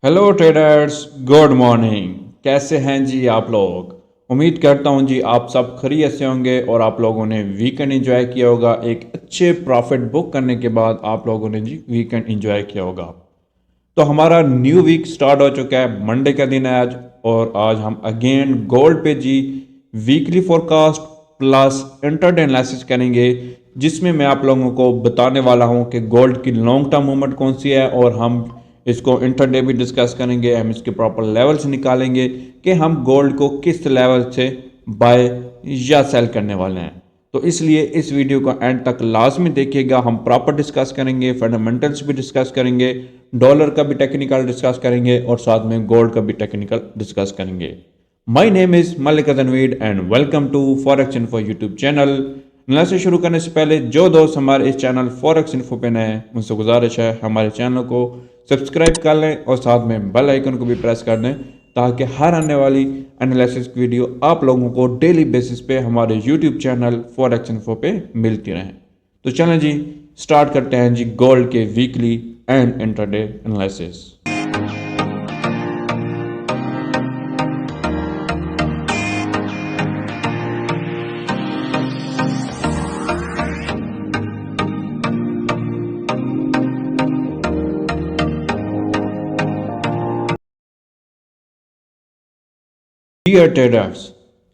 Hello traders, good morning. कैसे हैं जी आप लोग? उम्मीद करता हूं जी आप सब खैरियत से होंगे और आप लोगों ने वीकेंड एंजॉय किया होगा। एक अच्छे प्रॉफिट बुक करने के बाद आप लोगों ने जी वीकेंड एंजॉय किया होगा। तो हमारा न्यू वीक स्टार्ट हो चुका है, मंडे का दिन है आज। और आज हम अगेन गोल्ड पे जी weekly forecast plus intraday analysis करेंगे, जिसमें मैं आप लोगों को बताने वाला हूं कि गोल्ड की लॉन्ग टर्म मूवमेंट कौन सी है, और हम इसको इंटरडे भी डिस्कस करेंगे। हम इसके प्रॉपर लेवल्स निकालेंगे कि हम गोल्ड को किस लेवल से बाय या सेल करने वाले हैं। तो इसलिए इस वीडियो को एंड तक लाजमी देखिएगा। हम प्रॉपर डिस्कस करेंगे, फंडामेंटल्स भी डिस्कस करेंगे, डॉलर का भी टेक्निकल डिस्कस करेंगे और साथ में गोल्ड का भी टेक्निकल डिस्कस करेंगे। My name is Malik Tanveer and welcome to forex info YouTube channel. Analysis शुरू करने से पहले जो दोस्त हमारे इस चैनल फॉरेक्स इन्फो पे नए हैं, उनसे गुजारिश है हमारे चैनल को सब्सक्राइब कर लें और साथ में बेल आइकन को भी प्रेस कर दें, ताकि हर आने वाली एनालिसिस की वीडियो आप लोगों को डेली बेसिस पे हमारे यूट्यूब चैनल फॉरेक्स इन्फो पे मिलती रहें। तो चलें जी, स्टार्ट करते हैं जी गोल्ड के weekly and intraday analysis. Dear traders,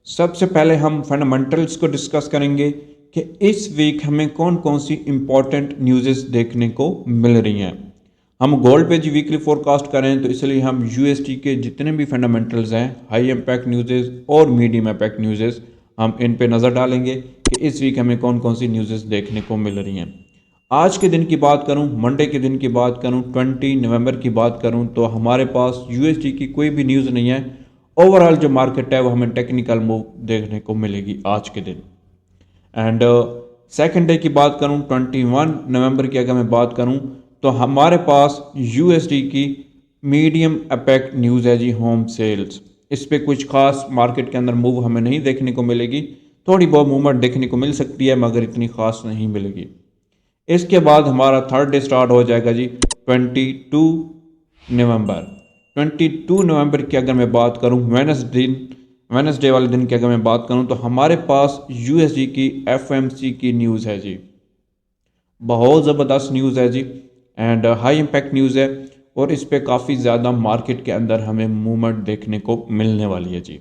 सबसे पहले हम फंडामेंटल्स को डिस्कस करेंगे कि इस वीक हमें कौन कौन सी इंपॉर्टेंट न्यूज़ेस देखने को मिल रही हैं। हम गोल्ड पे जी वीकली फोरकास्ट करें तो इसलिए हम यूएसटी के जितने भी फंडामेंटल्स हैं, हाई इम्पैक्ट न्यूज़ेस और मीडियम इम्पैक्ट न्यूज़ेस, हम इन पे नज़र डालेंगे कि इस वीक हमें कौन कौन सी न्यूज़ेस देखने को मिल रही हैं। आज के दिन की बात करूं, मंडे के दिन की बात करूं, 20 नवंबर की बात करूं, तो हमारे पास यूएसडी की कोई भी न्यूज़ नहीं है। ओवरऑल जो मार्केट है वो हमें टेक्निकल मूव देखने को मिलेगी आज के दिन। एंड सेकेंड डे की बात करूं, 21 नवंबर की अगर मैं बात करूं, तो हमारे पास यूएसडी की मीडियम इम्पैक्ट न्यूज़ है जी, होम सेल्स। इस पे कुछ खास मार्केट के अंदर मूव हमें नहीं देखने को मिलेगी। थोड़ी बहुत मूवमेंट देखने को मिल सकती है मगर इतनी खास नहीं मिलेगी। इसके बाद हमारा थर्ड डे स्टार्ट हो जाएगा जी, 22 नवंबर। 22 नवंबर की अगर मैं बात करूं, वेनसडे वाले दिन की अगर मैं बात करूं, तो हमारे पास यूएसडी की एफएमसी की न्यूज़ है जी। बहुत ज़बरदस्त न्यूज़ है जी एंड हाई इम्पैक्ट न्यूज़ है। और इस पे काफ़ी ज़्यादा मार्केट के अंदर हमें मूवमेंट देखने को मिलने वाली है जी।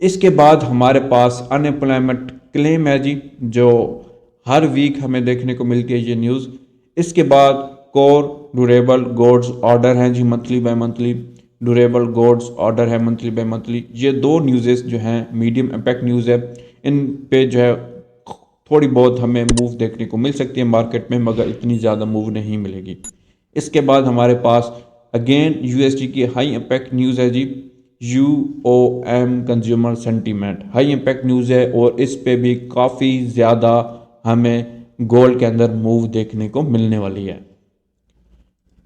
इसके बाद हमारे पास अनएम्प्लॉयमेंट क्लेम है जी, जो हर वीक हमें देखने को मिलती है ये न्यूज़। इसके बाद कोर ड्यूरेबल गुड्स ऑर्डर हैं जी, monthly by monthly. Durable goods order है मंथली बाय मंथली। ये दो न्यूज़ेस जो हैं मीडियम इम्पैक्ट न्यूज़ है। इन पे जो है थोड़ी बहुत हमें मूव देखने को मिल सकती है मार्केट में, मगर इतनी ज़्यादा मूव नहीं मिलेगी। इसके बाद हमारे पास अगेन यूएसडी की हाई इम्पैक्ट न्यूज़ है जी, U O M consumer sentiment. High impact news है और इस पे भी काफ़ी ज़्यादा हमें गोल्ड के अंदर मूव देखने को मिलने वाली है।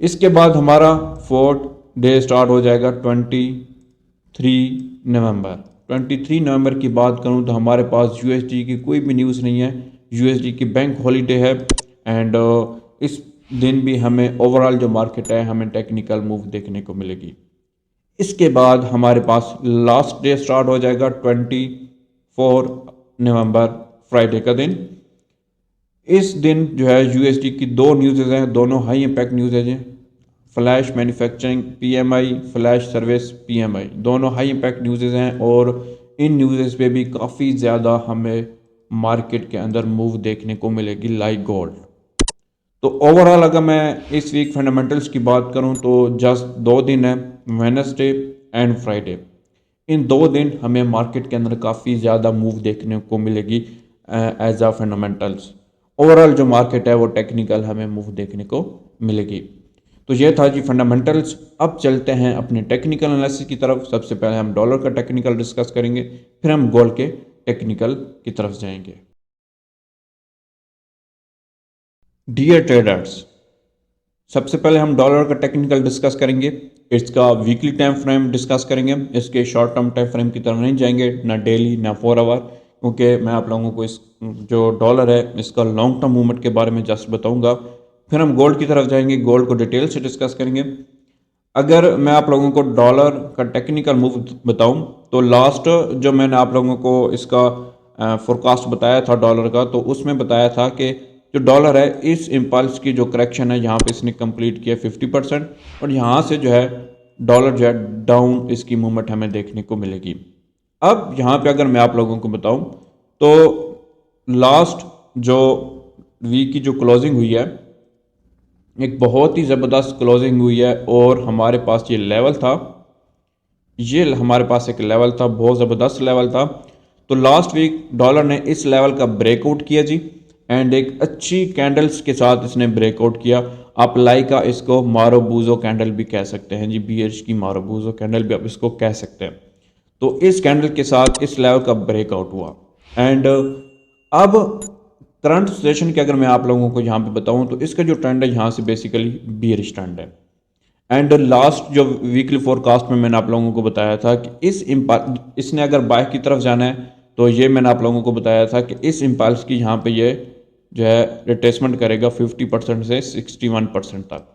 इसके बाद हमारा फोर्थ डे स्टार्ट हो जाएगा, 23 नवंबर। 23 नवंबर की बात करूं तो हमारे पास यूएसडी की कोई भी न्यूज़ नहीं है। यूएसडी की बैंक हॉलीडे है एंड इस दिन भी हमें ओवरऑल जो मार्केट है हमें टेक्निकल मूव देखने को मिलेगी। इसके बाद हमारे पास लास्ट डे स्टार्ट हो जाएगा, 24 नवंबर, फ्राइडे का दिन। इस दिन जो है यूएसडी की दो न्यूज़ हैं, दोनों हाई इम्पैक्ट न्यूज़ हैं। Flash manufacturing PMI, flash service PMI, दोनों हाई इम्पैक्ट न्यूज़ हैं और इन न्यूज़ पे भी काफ़ी ज़्यादा हमें मार्केट के अंदर मूव देखने को मिलेगी लाइक गोल्ड। तो ओवरऑल अगर मैं इस वीक फंडामेंटल्स की बात करूं तो जस्ट दो दिन है, वेनसडे एंड फ्राइडे। इन दो दिन हमें मार्केट के अंदर काफ़ी ज़्यादा मूव देखने को मिलेगी एज अ फंडामेंटल्स। ओवरऑल जो मार्केट है वो टेक्निकल हमें मूव देखने को मिलेगी। तो ये था जी फंडामेंटल्स। अब चलते हैं अपने टेक्निकल एनालिसिस की तरफ। सबसे पहले हम डॉलर का टेक्निकल डिस्कस करेंगे, फिर हम गोल्ड के टेक्निकल की तरफ जाएंगे। डियर ट्रेडर्स, सबसे पहले हम डॉलर का टेक्निकल डिस्कस करेंगे। इसका वीकली टाइम फ्रेम डिस्कस करेंगे। इसके शॉर्ट टर्म टाइम फ्रेम की तरफ नहीं जाएंगे, ना डेली ना 4 आवर, क्योंकि मैं आप लोगों को इस जो डॉलर है इसका लॉन्ग टर्म मूवमेंट के बारे में जस्ट बताऊंगा। फिर हम गोल्ड की तरफ जाएंगे, गोल्ड को डिटेल से डिस्कस करेंगे। अगर मैं आप लोगों को डॉलर का टेक्निकल मूव बताऊं तो लास्ट जो मैंने आप लोगों को इसका फोरकास्ट बताया था डॉलर का, तो उसमें बताया था कि जो डॉलर है इस इम्पल्स की जो करेक्शन है यहाँ पे इसने कंप्लीट किया 50%, और यहाँ से जो है डॉलर जो है डाउन इसकी मूवमेंट हमें देखने को मिलेगी। अब यहाँ पे अगर मैं आप लोगों को बताऊं तो लास्ट जो वीक की जो क्लोजिंग हुई है एक बहुत ही ज़बरदस्त क्लोजिंग हुई है, और हमारे पास ये लेवल था, ये हमारे पास एक लेवल था, बहुत ज़बरदस्त लेवल था। तो लास्ट वीक डॉलर ने इस लेवल का ब्रेकआउट किया जी, एंड एक अच्छी कैंडल्स के साथ इसने ब्रेकआउट किया। आप लाइका इसको मारोबूजो कैंडल भी कह सकते हैं जी, बीएच की मारोबूजो कैंडल भी आप इसको कह सकते हैं। तो इस कैंडल के साथ इस लेवल का ब्रेकआउट हुआ, एंड अब करंट सिचुएशन के अगर मैं आप लोगों को यहाँ पे बताऊँ तो इसका जो ट्रेंड है यहाँ से बेसिकली बियरिश ट्रेंड है। एंड लास्ट जो वीकली फोरकास्ट में मैंने आप लोगों को बताया था कि इसने अगर बाय की तरफ जाना है, तो ये मैंने आप लोगों को बताया था कि इस इम्पल्स की यहाँ पे ये जो है रिट्रेसमेंट करेगा 50% से 61% तक।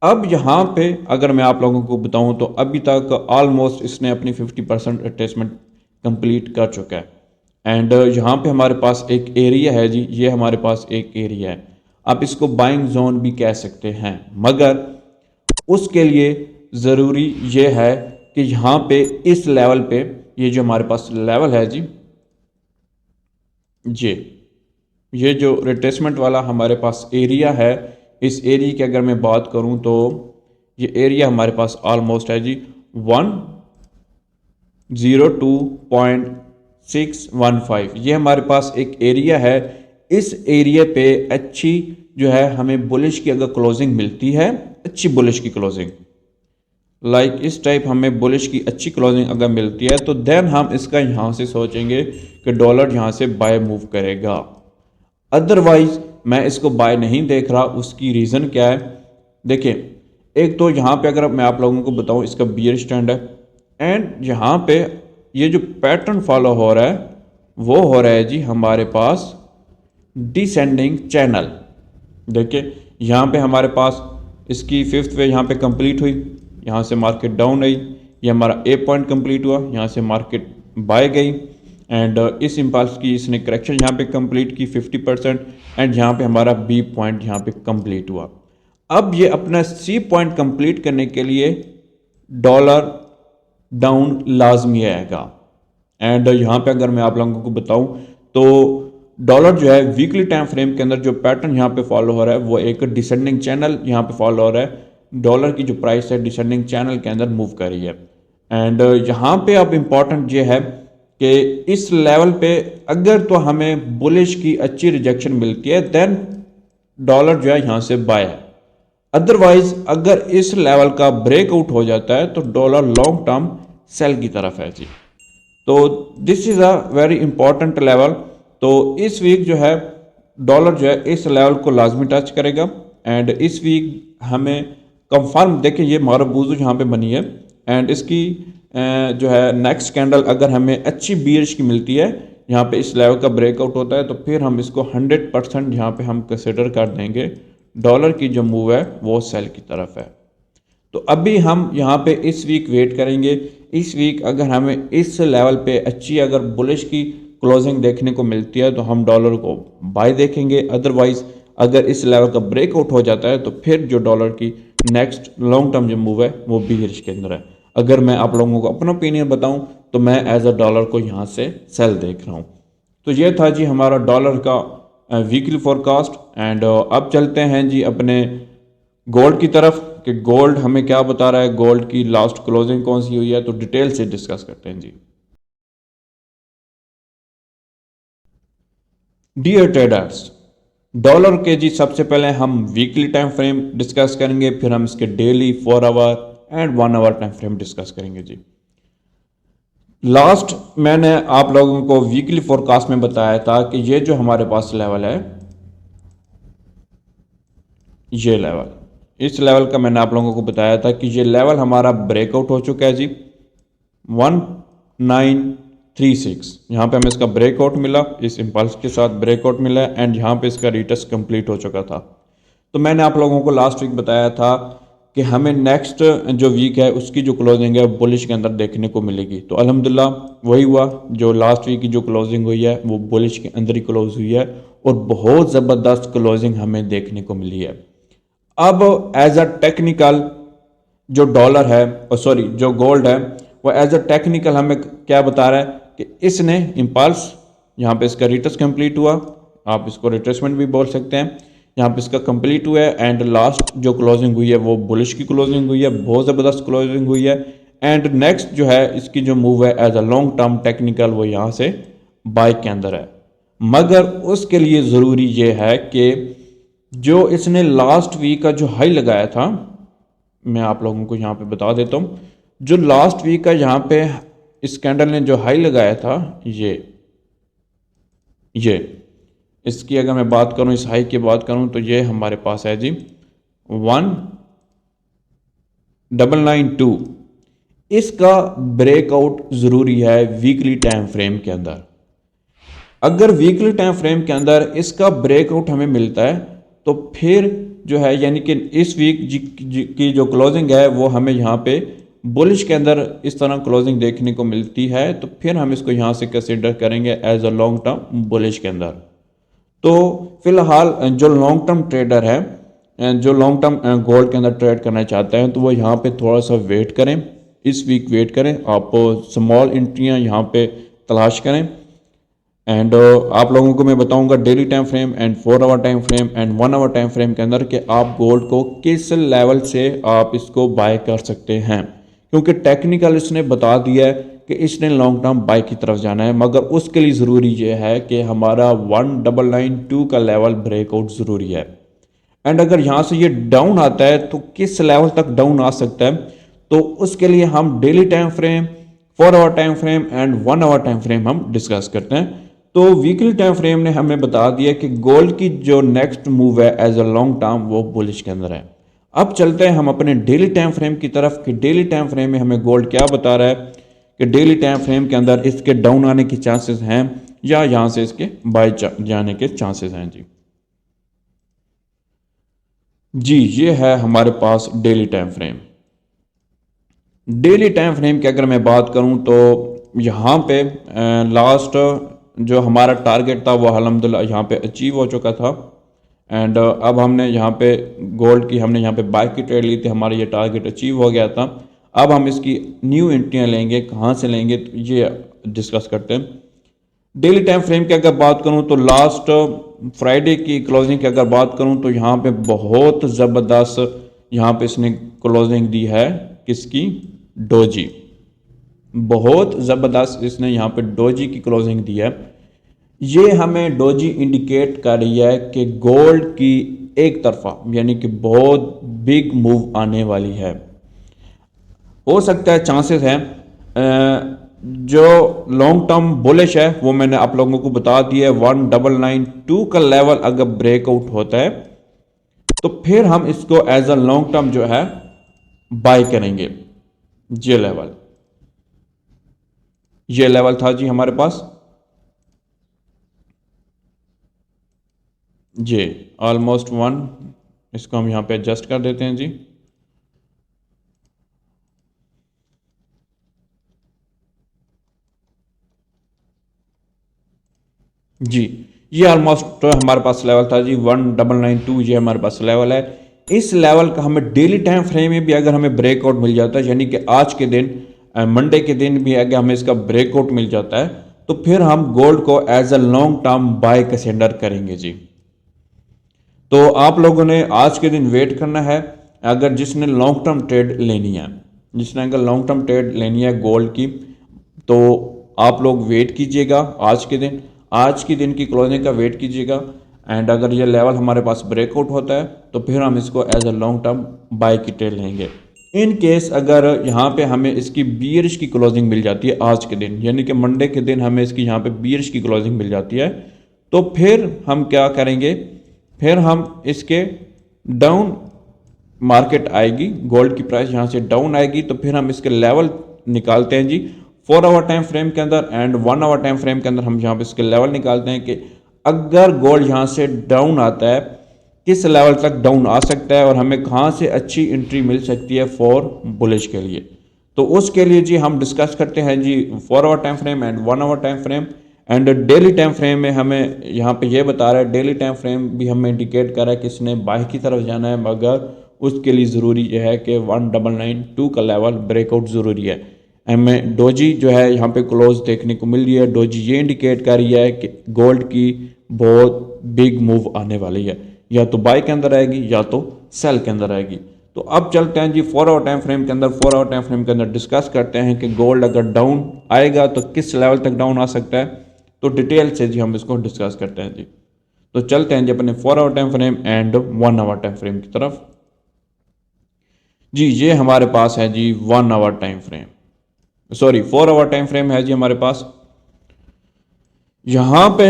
अब यहाँ पे अगर मैं आप लोगों को बताऊँ तो अभी तक ऑलमोस्ट इसने अपनी 50% रिट्रेसमेंट कंप्लीट कर चुका है। एंड यहाँ पे हमारे पास एक एरिया है जी, ये हमारे पास एक एरिया है, आप इसको बाइंग जोन भी कह सकते हैं, मगर उसके लिए ज़रूरी ये है कि यहाँ पे इस लेवल पे ये जो हमारे पास लेवल है जी, ये जो रिट्रेसमेंट वाला हमारे पास एरिया है, इस एरिया की अगर मैं बात करूँ तो ये एरिया हमारे पास ऑलमोस्ट है जी 102.615। ये हमारे पास एक एरिया है। इस एरिया पे अच्छी जो है हमें बुलिश की अगर क्लोजिंग मिलती है, अच्छी बुलिश की क्लोजिंग, लाइक इस टाइप हमें बुलिश की अच्छी क्लोजिंग अगर मिलती है, तो देन हम इसका यहाँ से सोचेंगे कि डॉलर यहाँ से बाय मूव करेगा। अदरवाइज मैं इसको बाय नहीं देख रहा। उसकी रीज़न क्या है? देखिए, एक तो यहाँ पे अगर मैं आप लोगों को बताऊँ इसका बियर स्टैंड है, एंड यहाँ पे ये जो पैटर्न फॉलो हो रहा है वो हो रहा है जी हमारे पास डिसेंडिंग चैनल। देखिए यहाँ पे हमारे पास इसकी फिफ्थ वे यहाँ पे कंप्लीट हुई, यहाँ से मार्केट डाउन आई, ये हमारा ए पॉइंट कंप्लीट हुआ, यहाँ से मार्केट बाय गई, एंड इस इम्पल्स की इसने करेक्शन यहाँ पे कंप्लीट की 50%, एंड यहाँ पे हमारा बी पॉइंट यहाँ पे कंप्लीट हुआ। अब ये अपना सी पॉइंट कंप्लीट करने के लिए डॉलर डाउन लाजमी आएगा। एंड यहाँ पे अगर मैं आप लोगों को बताऊं तो डॉलर जो है वीकली टाइम फ्रेम के अंदर जो पैटर्न यहाँ पे फॉलो हो रहा है वो एक डिसेंडिंग चैनल यहाँ पे फॉलो हो रहा है। डॉलर की जो प्राइस है डिसेंडिंग चैनल के अंदर मूव कर रही है, एंड यहाँ पे अब इम्पॉर्टेंट ये है कि इस लेवल पे अगर तो हमें बुलिश की अच्छी रिजेक्शन मिलती है देन डॉलर जो है यहाँ से बाय है। अदरवाइज अगर इस लेवल का ब्रेकआउट हो जाता है तो डॉलर लॉन्ग टर्म सेल की तरफ है जी। तो this is a very important level. तो इस वीक जो है डॉलर जो है इस लेवल को लाजमी टच करेगा, एंड इस वीक हमें कंफर्म, देखिए ये मारूबूजू यहाँ पे बनी है, एंड इसकी जो है नेक्स्ट कैंडल अगर हमें अच्छी बीयरिश की मिलती है, यहाँ पे इस लेवल का ब्रेकआउट होता है, तो फिर हम इसको 100% यहाँ पे हम कंसिडर कर देंगे डॉलर की जो मूव है वो सेल की तरफ है। तो अभी हम यहाँ पे इस वीक वेट करेंगे। इस वीक अगर हमें इस लेवल पे अच्छी अगर बुलिश की क्लोजिंग देखने को मिलती है तो हम डॉलर को बाय देखेंगे। अदरवाइज अगर इस लेवल का ब्रेकआउट हो जाता है तो फिर जो डॉलर की नेक्स्ट लॉन्ग टर्म जो मूव है वो बियरिश के अंदर है। अगर मैं आप लोगों को अपना ओपिनियन बताऊं तो मैं एज अ डॉलर को यहाँ से सेल देख रहा हूँ। तो ये था जी हमारा डॉलर का वीकली फोरकास्ट, एंड अब चलते हैं जी अपने गोल्ड की तरफ कि गोल्ड हमें क्या बता रहा है, गोल्ड की लास्ट क्लोजिंग कौन सी हुई है, तो डिटेल से डिस्कस करते हैं जी। डियर ट्रेडर्स, डॉलर के जी सबसे पहले हम वीकली टाइम फ्रेम डिस्कस करेंगे, फिर हम इसके daily 4 hour and 1 hour time frame discuss करेंगे जी। लास्ट मैंने आप लोगों को वीकली फोरकास्ट में बताया था कि ये जो हमारे पास लेवल है, ये लेवल, इस लेवल का मैंने आप लोगों को बताया था कि ये लेवल हमारा ब्रेकआउट हो चुका है जी 1936। यहाँ पे हमें इसका ब्रेकआउट मिला, इस इम्पल्स के साथ ब्रेकआउट मिला, एंड यहाँ पे इसका रिटेस्ट कंप्लीट हो चुका था। तो मैंने आप लोगों को लास्ट वीक बताया था कि हमें नेक्स्ट जो वीक है उसकी जो क्लोजिंग है बुलिश के अंदर देखने को मिलेगी। तो अल्हम्दुलिल्लाह वही हुआ, जो लास्ट वीक की जो क्लोजिंग हुई है वो बुलिश के अंदर ही क्लोज हुई है और बहुत ज़बरदस्त क्लोजिंग हमें देखने को मिली है। अब एज अ टेक्निकल जो डॉलर है, सॉरी जो गोल्ड है, वो एज अ टेक्निकल हमें क्या बता रहा है कि इसने इम्पल्स, यहाँ पे इसका रिट्रेस कंप्लीट हुआ, आप इसको रिट्रेसमेंट भी बोल सकते हैं, यहाँ पे इसका कंप्लीट हुआ है एंड लास्ट जो क्लोजिंग हुई है वो बुलिश की क्लोजिंग हुई है, बहुत ज़बरदस्त क्लोजिंग हुई है। एंड नेक्स्ट जो है इसकी जो मूव है as a long term technical वो यहाँ से बाय के अंदर है, मगर उसके लिए ज़रूरी ये है कि जो इसने लास्ट वीक का जो हाई लगाया था, मैं आप लोगों को यहाँ पे बता देता हूँ, जो लास्ट वीक का यहाँ पे इस कैंडल ने जो हाई लगाया था, ये इसकी अगर मैं बात करूँ, इस हाई की बात करूँ तो ये हमारे पास है जी 1992। इसका ब्रेकआउट ज़रूरी है वीकली टाइम फ्रेम के अंदर। अगर वीकली टाइम फ्रेम के अंदर इसका ब्रेकआउट हमें मिलता है तो फिर जो है यानी कि इस वीक की जो क्लोजिंग है वो हमें यहाँ पे बुलिश के अंदर इस तरह क्लोजिंग देखने को मिलती है, तो फिर हम इसको यहाँ से कंसिडर करेंगे as a long term bullish के अंदर। तो फिलहाल जो लॉन्ग टर्म ट्रेडर है, जो लॉन्ग टर्म गोल्ड के अंदर ट्रेड करना चाहते हैं, तो वो यहाँ पे थोड़ा सा वेट करें, इस वीक वेट करें, आप स्मॉल एंट्रियाँ यहाँ पे तलाश करें। एंड आप लोगों को मैं बताऊंगा daily time frame and 4 hour time frame and 1 hour time frame के अंदर कि आप गोल्ड को किस लेवल से आप इसको बाय कर सकते हैं, क्योंकि टेक्निकल इसने बता दिया है कि इसने लॉन्ग टर्म बाय की तरफ जाना है, मगर उसके लिए ज़रूरी ये है कि हमारा 1992 का लेवल ब्रेकआउट ज़रूरी है। एंड अगर यहाँ से ये डाउन आता है तो किस लेवल तक डाउन आ सकता है, तो उसके लिए हम daily time frame, 4 hour time frame and 1 hour time frame हम डिस्कस करते हैं। तो वीकली टाइम फ्रेम ने हमें बता दिया कि गोल्ड की जो नेक्स्ट मूव है एज अ लॉन्ग टर्म वो बुलिश के अंदर है। अब चलते हैं हम अपने डेली टाइम फ्रेम की तरफ कि डेली टाइम फ्रेम में हमें गोल्ड क्या बता रहा है कि डेली टाइम फ्रेम के अंदर इसके डाउन आने की चांसेस हैं या यहां से इसके बाय जाने के चांसेस हैं। जी ये है हमारे पास daily time frame. Daily time frame की अगर मैं बात करूं तो यहाँ पे लास्ट जो हमारा टारगेट था वो अल्हम्दुलिल्लाह यहाँ पे अचीव हो चुका था। एंड अब हमने यहाँ पे गोल्ड की हमने यहाँ पे बाय की ट्रेड ली थी, हमारा ये टारगेट अचीव हो गया था। अब हम इसकी न्यू एंट्रियाँ लेंगे, कहाँ से लेंगे तो ये डिस्कस करते हैं। डेली टाइम फ्रेम की अगर बात करूँ तो लास्ट फ्राइडे की क्लोजिंग की अगर बात करूँ तो यहाँ पे बहुत ज़बरदस्त यहाँ पे इसने क्लोजिंग दी है, किसकी, डोजी, बहुत ज़बरदस्त इसने यहाँ पे डोजी की क्लोजिंग दी है। ये हमें डोजी इंडिकेट कर रही है कि गोल्ड की एक तरफा यानी कि बहुत बिग मूव आने वाली है। हो सकता है चांसेस हैं जो लॉन्ग टर्म बुलिश है वो मैंने आप लोगों को बता दिया है, 1992 का लेवल अगर ब्रेकआउट होता है तो फिर हम इसको एज अ लॉन्ग टर्म जो है बाय करेंगे। ये लेवल था जी हमारे पास, ये ऑलमोस्ट 1, इसको हम यहां पे एडजस्ट कर देते हैं जी ये ऑलमोस्ट हमारे पास लेवल था जी 1992, ये हमारे पास लेवल है। इस लेवल का हमें डेली टाइम फ्रेम में भी अगर हमें ब्रेकआउट मिल जाता है, यानी कि आज के दिन मंडे के दिन भी अगर हमें इसका ब्रेकआउट मिल जाता है तो फिर हम गोल्ड को as a long term buy consider करेंगे जी। तो आप लोगों ने आज के दिन वेट करना है, अगर जिसने लॉन्ग टर्म ट्रेड लेनी है, जिसने अगर लॉन्ग टर्म ट्रेड लेनी है गोल्ड की, तो आप लोग वेट कीजिएगा आज के दिन की क्लोजिंग का वेट कीजिएगा। एंड अगर ये लेवल हमारे पास ब्रेकआउट होता है तो फिर हम इसको as a long term buy की ट्रेड लेंगे। इन केस अगर यहाँ पे हमें इसकी बीयरिश की क्लोजिंग मिल जाती है आज के दिन, यानी कि मंडे के दिन हमें इसकी यहाँ पे बीयरिश की क्लोजिंग मिल जाती है, तो फिर हम क्या करेंगे, फिर हम इसके डाउन मार्केट आएगी, गोल्ड की प्राइस यहाँ से डाउन आएगी तो फिर हम इसके लेवल निकालते हैं जी 4 आवर टाइम फ्रेम के अंदर एंड 1 आवर टाइम फ्रेम के अंदर हम यहाँ पे इसके लेवल निकालते हैं कि अगर गोल्ड यहाँ से डाउन आता है किस लेवल तक डाउन आ सकता है और हमें कहाँ से अच्छी एंट्री मिल सकती है फॉर बुलिश के लिए। तो उसके लिए जी हम डिस्कस करते हैं जी 4 hour time frame and 1 hour time frame and daily time frame में हमें यहाँ पे ये बता रहा है, डेली टाइम फ्रेम भी हमें इंडिकेट कर रहा है कि इसने बाय की तरफ जाना है, मगर उसके लिए ज़रूरी यह है कि 1992 का लेवल ब्रेकआउट ज़रूरी है। हमें डोजी जो है यहाँ पे क्लोज देखने को मिल रही है। डोजी ये इंडिकेट कर रही है कि गोल्ड की बहुत बिग मूव आने वाली है, या तो बाय के अंदर आएगी या तो सेल के अंदर आएगी। तो अब चलते हैं जी 4 आवर टाइम फ्रेम के अंदर। 4 आवर टाइम फ्रेम के अंदर डिस्कस करते हैं कि गोल्ड अगर डाउन आएगा तो किस लेवल तक डाउन आ सकता है। तो डिटेल से जी हम इसको डिस्कस करते हैं जी। तो चलते हैं जी अपने 4 hour time frame and 1 hour time frame की तरफ। जी ये हमारे पास है जी 1 hour time frame, sorry 4 hour time frame है जी हमारे पास। यहां पे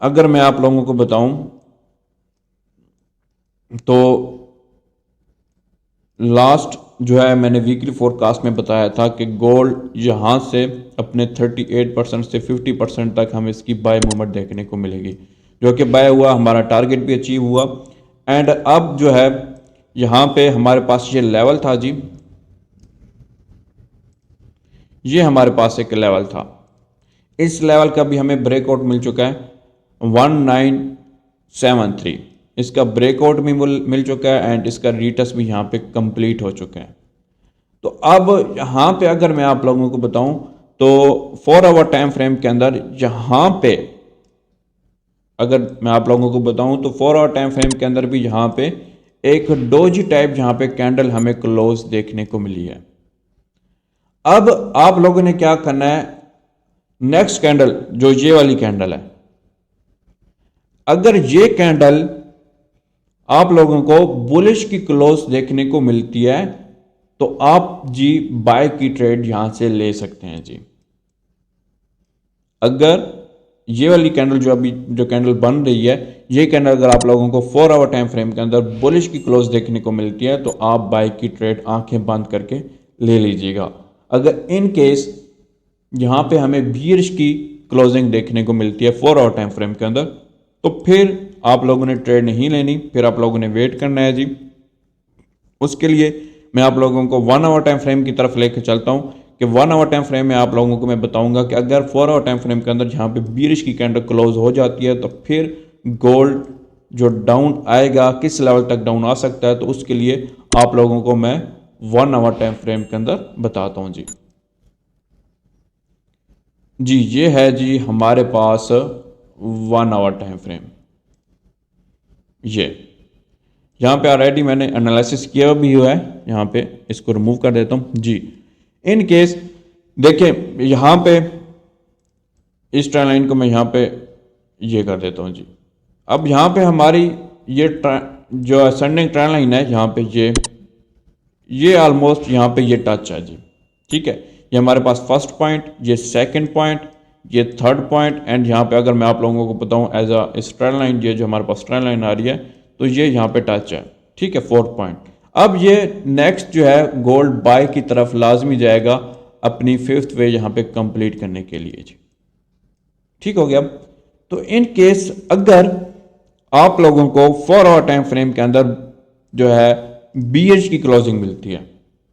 अगर मैं आप लोगों को बताऊं तो लास्ट जो है मैंने वीकली फोरकास्ट में बताया था कि गोल्ड यहाँ से अपने 38% से 50% तक हमें इसकी बाय मूवमेंट देखने को मिलेगी, जो कि बाय हुआ, हमारा टारगेट भी अचीव हुआ। एंड अब जो है यहाँ पे हमारे पास ये लेवल था जी, ये हमारे पास एक लेवल था, इस लेवल का भी हमें ब्रेकआउट मिल चुका है 1973। इसका ब्रेकआउट भी मिल चुका है एंड इसका रीटेस्ट भी यहाँ पे कंप्लीट हो चुका है। तो अब यहाँ पे अगर मैं आप लोगों को बताऊं तो 4 आवर टाइम फ्रेम के अंदर यहाँ पे अगर मैं आप लोगों को बताऊं तो 4 आवर टाइम फ्रेम के अंदर भी यहाँ पे एक डोजी टाइप यहाँ पे कैंडल हमें क्लोज देखने को मिली है। अब आप लोगों ने क्या करना है, नेक्स्ट कैंडल जो ये वाली कैंडल है, अगर ये कैंडल आप लोगों को बुलिश की क्लोज देखने को मिलती है तो आप जी बाय की ट्रेड यहां से ले सकते हैं जी। अगर ये वाली कैंडल जो अभी जो कैंडल बन रही है, ये कैंडल अगर आप लोगों को 4 आवर टाइम फ्रेम के अंदर बुलिश की क्लोज देखने को मिलती है तो आप बाय की ट्रेड आंखें बंद करके ले लीजिएगा। अगर इन केस यहां पे हमें बीयरिश की क्लोजिंग देखने को मिलती है 4 आवर टाइम फ्रेम के अंदर, तो फिर आप लोगों ने ट्रेड नहीं लेनी, फिर आप लोगों ने वेट करना है जी। उसके लिए मैं आप लोगों को 1 आवर टाइम फ्रेम की तरफ लेकर चलता हूं कि 1 आवर टाइम फ्रेम में आप लोगों को मैं बताऊंगा कि अगर 4 आवर टाइम फ्रेम के अंदर जहां पे बीयरिश की कैंडल क्लोज हो जाती है तो फिर गोल्ड जो डाउन आएगा किस लेवल तक डाउन आ सकता है, तो उसके लिए आप लोगों को मैं 1 आवर टाइम फ्रेम के अंदर बताता हूं जी। जी ये है जी हमारे पास 1 आवर टाइम फ्रेम। ये यहाँ पे ऑलरेडी मैंने एनालिसिस किया भी हुआ है, यहाँ पे इसको रिमूव कर देता हूँ जी। इन केस देखें यहाँ पे इस ट्रेंड लाइन को मैं यहाँ पे ये कर देता हूँ जी। अब यहाँ पे हमारी ये जो असेंडिंग ट्रेंड लाइन है, यहाँ पे ये ऑलमोस्ट यहाँ पे ये टच है जी, ठीक है। ये हमारे पास फर्स्ट पॉइंट, ये सेकंड पॉइंट, ये थर्ड पॉइंट एंड यहाँ पे अगर मैं आप लोगों को बताऊँ एज अ ट्रेंड लाइन, ये जो हमारे पास ट्रेंड लाइन आ रही है तो ये यहाँ पे टच है, ठीक है, फोर्थ पॉइंट। अब ये नेक्स्ट जो है गोल्ड बाय की तरफ लाजमी जाएगा अपनी फिफ्थ वे यहाँ पे कंप्लीट करने के लिए जी, ठीक हो गया। तो इन केस अगर आप लोगों को 4 आवर टाइम फ्रेम के अंदर जो है बीएच की क्लोजिंग मिलती है,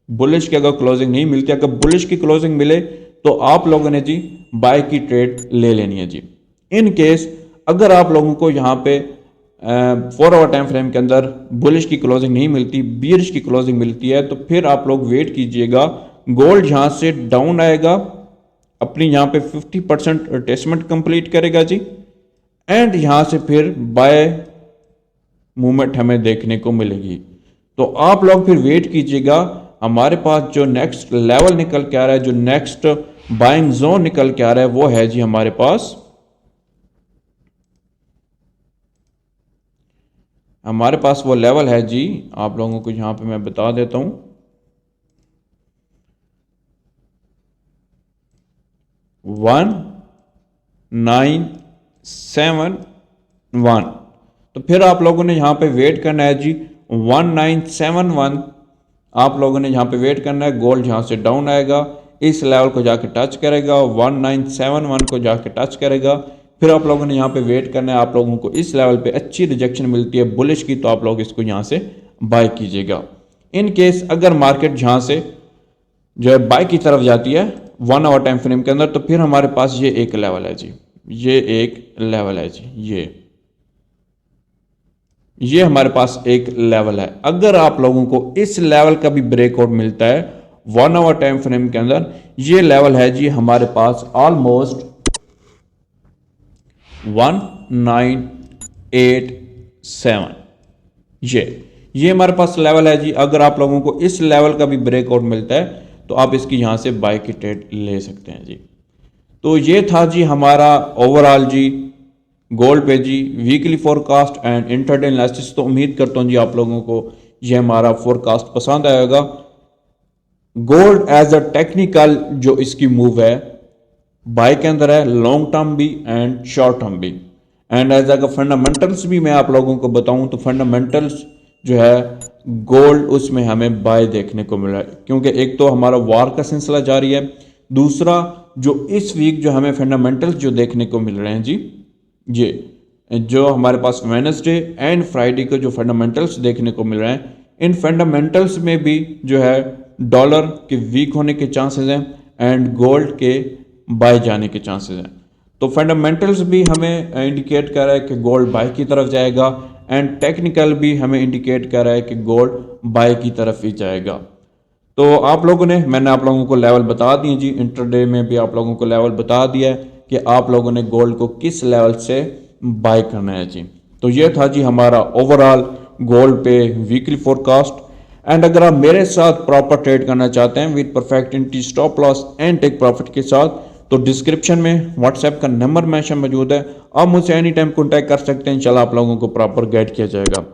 बुलिश की अगर क्लोजिंग नहीं मिलती, अगर बुलिश की क्लोजिंग मिले तो आप लोगों ने जी बाय की ट्रेड ले लेनी है जी। इन केस अगर आप लोगों को यहाँ पे 4 आवर टाइम फ्रेम के अंदर बुलिश की क्लोजिंग नहीं मिलती, बीयरिश की क्लोजिंग मिलती है, तो फिर आप लोग वेट कीजिएगा, गोल्ड यहां से डाउन आएगा, अपनी यहां पे 50% रिटेस्टमेंट कंप्लीट करेगा जी एंड यहां से फिर बाय मूवमेंट हमें देखने को मिलेगी। तो आप लोग फिर वेट कीजिएगा, हमारे पास जो नेक्स्ट लेवल निकल के आ रहा है, जो नेक्स्ट बाइंग जोन निकल के आ रहा है वो है जी हमारे पास वो लेवल है जी, आप लोगों को यहां पे मैं बता देता हूं 1971। तो फिर आप लोगों ने यहां पे वेट करना है जी 1971, आप लोगों ने यहां पे वेट करना है, गोल्ड यहां से डाउन आएगा, इस लेवल को जाके टच करेगा, 1971 को जाके टच करेगा, फिर आप लोगों ने यहाँ पे वेट करना है। आप लोगों को इस लेवल पे अच्छी रिजेक्शन मिलती है बुलिश की, तो आप लोग इसको यहाँ से बाय कीजिएगा। इन केस अगर मार्केट यहाँ से जो है बाय की तरफ जाती है 1 आवर टाइम फ्रेम के अंदर, तो फिर हमारे पास ये एक लेवल है जी, ये एक लेवल है जी, ये हमारे पास एक लेवल है। अगर आप लोगों को इस लेवल का भी ब्रेकआउट मिलता है 1 आवर टाइम फ्रेम के अंदर, ये लेवल है जी हमारे पास ऑलमोस्ट 1987, ये हमारे पास लेवल है जी। अगर आप लोगों को इस लेवल का भी ब्रेकआउट मिलता है तो आप इसकी यहां से बाय की ट्रेड ले सकते हैं जी। तो ये था जी हमारा ओवरऑल जी गोल्ड पे जी weekly forecast and intraday analysis. तो उम्मीद करता हूं जी आप लोगों को ये हमारा फोरकास्ट पसंद आएगा। गोल्ड एज अ टेक्निकल जो इसकी मूव है बाय के अंदर है, लॉन्ग टर्म भी एंड शॉर्ट टर्म भी। एंड एज अगर फंडामेंटल्स भी मैं आप लोगों को बताऊं तो फंडामेंटल्स जो है गोल्ड उसमें हमें बाय देखने को मिला है, क्योंकि एक तो हमारा वार का सिलसिला जारी है, दूसरा जो इस वीक जो हमें फंडामेंटल्स जो देखने को मिल रहे हैं जी, ये जो हमारे पास वेडनेसडे एंड फ्राइडे को जो फंडामेंटल्स देखने को मिल रहे हैं, इन फंडामेंटल्स में भी जो है डॉलर के वीक होने के चांसेस हैं एंड गोल्ड के बाय जाने के चांसेस हैं। तो फंडामेंटल्स भी हमें इंडिकेट कर रहा है कि गोल्ड बाय की तरफ जाएगा एंड टेक्निकल भी हमें इंडिकेट कर रहा है कि गोल्ड बाय की तरफ ही जाएगा। तो आप लोगों ने, मैंने आप लोगों को लेवल बता दिए जी, इंटरडे में भी आप लोगों को लेवल बता दिया है कि आप लोगों ने गोल्ड को किस लेवल से बाय करना है जी। तो ये था जी हमारा ओवरऑल गोल्ड पे वीकली फोरकास्ट। एंड अगर आप मेरे साथ प्रॉपर ट्रेड करना चाहते हैं with perfectivity, stop loss and take profit के साथ, तो डिस्क्रिप्शन में व्हाट्सएप का नंबर मेंशन मौजूद है, आप मुझसे एनी टाइम कॉन्टैक्ट कर सकते हैं। इंशाल्लाह आप लोगों को प्रॉपर गाइड किया जाएगा।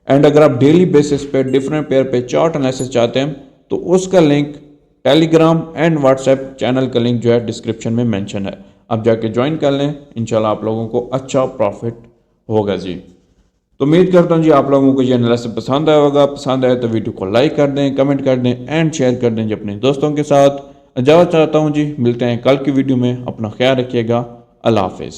एंड अगर आप डेली बेसिस पे डिफरेंट पेयर पे चार्ट एनालिसिस चाहते हैं तो उसका link Telegram and WhatsApp channel का लिंक जो है डिस्क्रिप्शन में मेंशन है, आप जाके ज्वाइन कर लें। इंशाल्लाह आप लोगों को अच्छा प्रॉफिट होगा जी। तो उम्मीद करता हूँ जी आप लोगों को ये एनालिसिस पसंद आया होगा। पसंद आए तो वीडियो को लाइक कर दें, कमेंट कर दें एंड शेयर कर दें जी अपने दोस्तों के साथ। इजाज़त चाहता हूँ जी, मिलते हैं कल की वीडियो में। अपना ख्याल रखिएगा। अल्लाह हाफिज़।